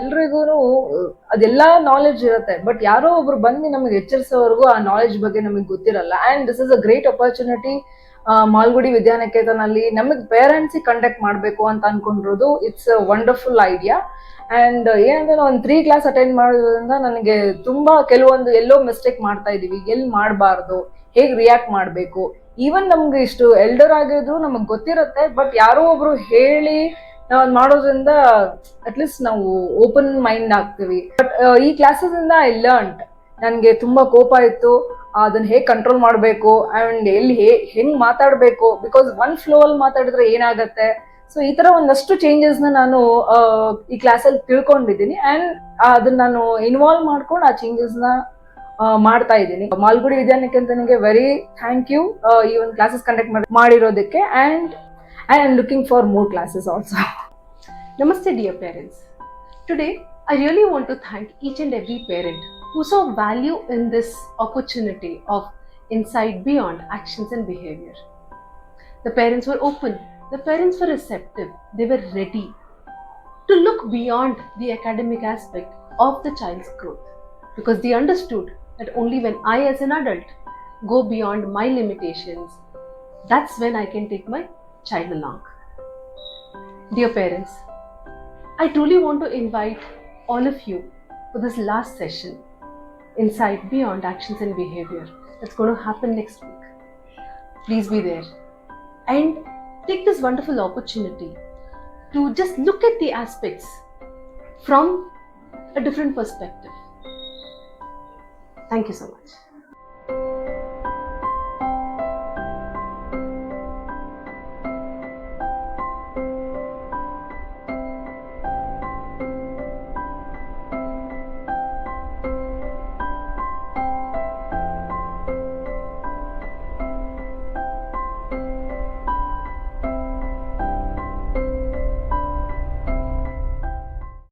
ಎಲ್ರಿಗೂ ಅದೆಲ್ಲ ನಾಲೆಡ್ಜ್ ಇರುತ್ತೆ, ಬಟ್ ಯಾರೋ ಒಬ್ರು ಬಂದು ನಮಗೆ ಎಚ್ಚರಿಸೋವರೆಗೂ ಆ ನಾಲೆಡ್ಜ್ ಬಗ್ಗೆ ನಮಗೆ ಗೊತ್ತಿರಲ್ಲ. And this is a great opportunity. Malgudi ವಿದ್ಯಾನಿಕೇತನಲ್ಲಿ ನಮಗೆ ಪೇರೆಂಟ್ಸ್ ಕಂಡಕ್ಟ್ ಮಾಡಬೇಕು ಅಂತ ಅನ್ಕೊಂಡಿರೋದು. It's a wonderful idea. And ಏನಂದ್ರೆ ಒಂದು 3 ಕ್ಲಾಸ್ ಅಟೆಂಡ್ ಮಾಡೋದ್ರಿಂದ ನನಗೆ ತುಂಬಾ ಕೆಲವೊಂದು ಎಲ್ಲೋ ಮಿಸ್ಟೇಕ್ ಮಾಡ್ತಾ ಇದೀವಿ, ಎಲ್ಲಿ ಮಾಡಬಾರ್ದು, ಹೇಗೆ ರಿಯಾಕ್ಟ್ ಮಾಡಬೇಕು. ಈವನ್ ನಮ್ಗೆ ಇಷ್ಟು ಎಲ್ಡರ್ ಆಗಿದ್ರು ನಮಗ್ ಗೊತ್ತಿರುತ್ತೆ, ಬಟ್ ಯಾರೋ ಒಬ್ರು ಹೇಳಿ ನಾವು ಮಾಡೋದ್ರಿಂದ ಅಟ್ಲೀಸ್ಟ್ ನಾವು ಓಪನ್ ಮೈಂಡ್ ಆಗ್ತೀವಿ. ಬಟ್ ಈ ಕ್ಲಾಸಸ್ ಇಂದ ಐ ಲರ್ನ್ಡ್. ನನಗೆ ತುಂಬಾ ಕೋಪ ಇತ್ತು, ಅದನ್ನ ಹೇಗೆ ಕಂಟ್ರೋಲ್ ಮಾಡಬೇಕು ಅಂಡ್ ಎಲ್ಲಿ ಹೆಂಗ್ ಮಾತಾಡಬೇಕು, ಬಿಕಾಸ್ ಒನ್ ಫ್ಲೋ ಅಲ್ಲಿ ಮಾತಾಡಿದ್ರೆ ಏನಾಗತ್ತೆ. ಸೊ ಈ ತರ ಒಂದಷ್ಟು ಚೇಂಜಸ್ ನಾನು ಈ ಕ್ಲಾಸಲ್ಲಿ ತಿಳ್ಕೊಂಡಿದ್ದೀನಿ. ಅಂಡ್ ಅದನ್ನ ನಾನು ಇನ್ವಾಲ್ವ್ ಮಾಡ್ಕೊಂಡು ಆ ಚೇಂಜಸ್ ನ ಮಾಡ್ತಾ ಇದ್ದೀನಿ. ಮಾಲ್ಗುಡಿ ವಿದ್ಯಾನಿಕೇತನ್ಗೆ ವೆರಿ ಥ್ಯಾಂಕ್ ಯು ಈ ಒಂದು ಕ್ಲಾಸಸ್ ಕಂಡಕ್ಟ್ ಮಾಡಿರೋದಕ್ಕೆ. And I am looking for more classes also. Namaste dear parents. Today I really want to thank each and every parent who saw value in this opportunity of Insight Beyond Actions and Behavior. The parents were open, the parents were receptive, they were ready to look beyond the academic aspect of the child's growth, because they understood that only when I as an adult go beyond my limitations, that's when I can take my child along. Dear parents, I truly want to invite all of you for this last session, Insight Beyond Actions and Behavior, that's going to happen next week. Please be there and take this wonderful opportunity to just look at the aspects from a different perspective. Thank you so much.